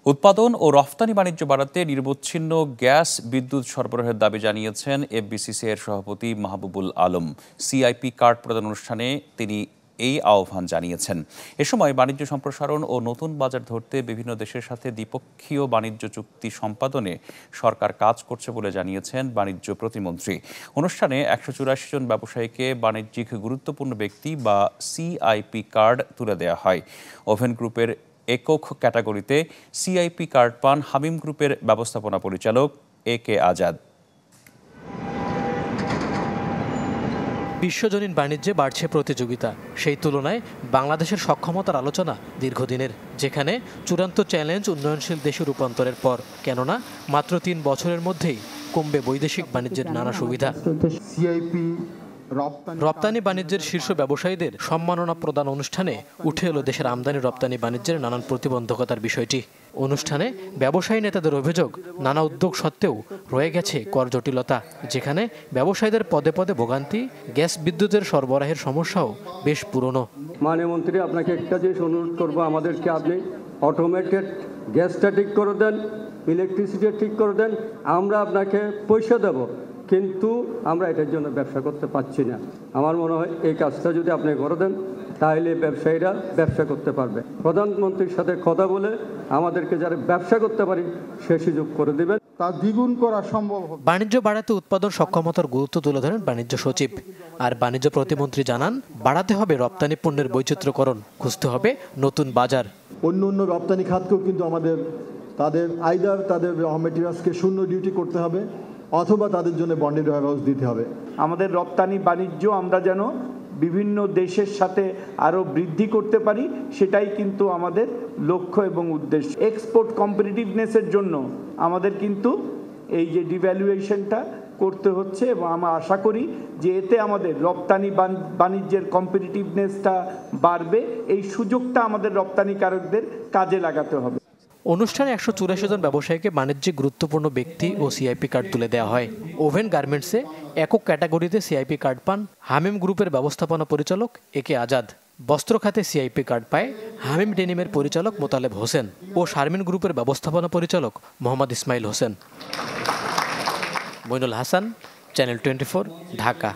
উৎপাদন ও রফতানি বাণিজ্য বাড়াতে নিরবচ্ছিন্ন গ্যাস বিদ্যুৎ সরবরাহের দাবি জানিয়েছেন এফবিসিসিআই এর সভাপতি মাহবুবুল আলম। সিআইপি কার্ড প্রদান অনুষ্ঠানে তিনি এই আহ্বান জানিয়েছেন। এ সময় বাণিজ্য সম্প্রসারণ ও নতুন বাজার ধরতে বিভিন্ন দেশের সাথে দ্বিপক্ষীয় বাণিজ্য চুক্তি সম্পাদনে সরকার কাজ করছে বলে জানিয়েছেন বাণিজ্য প্রতিমন্ত্রী। অনুষ্ঠানে ১৮৪ জন ব্যবসায়ীকে বাণিজ্যিক গুরুত্বপূর্ণ ব্যক্তি বা সিআইপি কার্ড তুলে দেওয়া হয়। ওভেন গ্রুপের একক ক্যাটাগরিতে সিআইপি কার্ড পান হামিম গ্রুপের ব্যবস্থাপনা পরিচালক একে আজাদ। বিশ্বজনীন বাণিজ্যে বাড়ছে প্রতিযোগিতা। সেই তুলনায় বাংলাদেশের সক্ষমতার আলোচনা দীর্ঘদিনের, যেখানে চূড়ান্ত চ্যালেঞ্জ উন্নয়নশীল দেশে রূপান্তরের পর। কেননা মাত্র ৩ বছরের মধ্যেই কমবে বৈদেশিক বাণিজ্যের নানা সুবিধা। রপ্তানি বাণিজ্যের শীর্ষ ব্যবসায়ীদের সম্মাননা প্রদান অনুষ্ঠানে উঠে এলো দেশের আমদানি রপ্তানি বাণিজ্যের নানান প্রতিবন্ধকতার বিষয়টি। অনুষ্ঠানে ব্যবসায়ী নেতাদের অভিযোগ, নানা উদ্যোগ সত্ত্বেও রয়ে গেছে কর জটিলতা, যেখানে ব্যবসায়ীদের পদে পদে ভোগান্তি, গ্যাস বিদ্যুতের সরবরাহের সমস্যাও বেশ পুরনো। মাননীয় মন্ত্রী, আপনাকে একটা জিনিস অনুরোধ করবো, আমাদেরকে আপনি অটোমেটেড গ্যাসটা ঠিক করে দেন, ইলেকট্রিসিটি ঠিক করে দেন, আমরা আপনাকে পয়সা দেব, কিন্তু আমরা এটার জন্য ব্যবসা করতে পারছি না। আমার মনে হয় এই কাজটা যদি আপনি করে দেন তাহলে ব্যবসায়ীরা ব্যবসা করতে পারবে। প্রধানমন্ত্রীর সাথে কথা বলে আমাদেরকে যারা ব্যবসা করতে পারি সে সুযোগ করে দেবেন, তা দ্বিগুণ করা সম্ভব হবে। বাণিজ্য বাড়াতে উৎপাদন সক্ষমতার গুরুত্ব তুলে ধরেন বাণিজ্য সচিব। আর বাণিজ্য প্রতিমন্ত্রী জানান, বাড়াতে হবে রপ্তানি পণ্যের বৈচিত্র্যকরণ, খুঁজতে হবে নতুন বাজার। অন্য অন্য রপ্তানি খাতকেও কিন্তু আমাদের তাদের র মেটেরিয়ালসকে শূন্য ডিউটি করতে হবে, অথবা তাদের জন্য বন্ডেড ওয়ারহাউস দিতে হবে। আমাদের রপ্তানি বাণিজ্য আমরা যেন বিভিন্ন দেশের সাথে আরও বৃদ্ধি করতে পারি, সেটাই কিন্তু আমাদের লক্ষ্য এবং উদ্দেশ্য। এক্সপোর্ট কম্পিটিটিভনেসের জন্য আমাদের কিন্তু এই যে ডিভ্যালুয়েশনটা করতে হচ্ছে, এবং আমরা আশা করি যে এতে আমাদের রপ্তানি বাণিজ্যের কম্পিটিটিভনেসটা বাড়বে। এই সুযোগটা আমাদের রপ্তানিকারকদের কাজে লাগাতে হবে। অনুষ্ঠানে ১৮৪ জন ব্যবসায়ীকে বাণিজ্যিক গুরুত্বপূর্ণ ব্যক্তি ও সিআইপি কার্ড তুলে দেওয়া হয়। ওভেন গার্মেন্টসে একক ক্যাটাগরিতে সিআইপি কার্ড পান হামিম গ্রুপের ব্যবস্থাপনা পরিচালক একে আজাদ। বস্ত্র খাতে সিআইপি কার্ড পায় হামিম ডেনিমের পরিচালক মোতালেব হোসেন ও শারমিন গ্রুপের ব্যবস্থাপনা পরিচালক মোহাম্মদ ইসমাইল হোসেন। মইনুল হাসান, চ্যানেল 24, ঢাকা।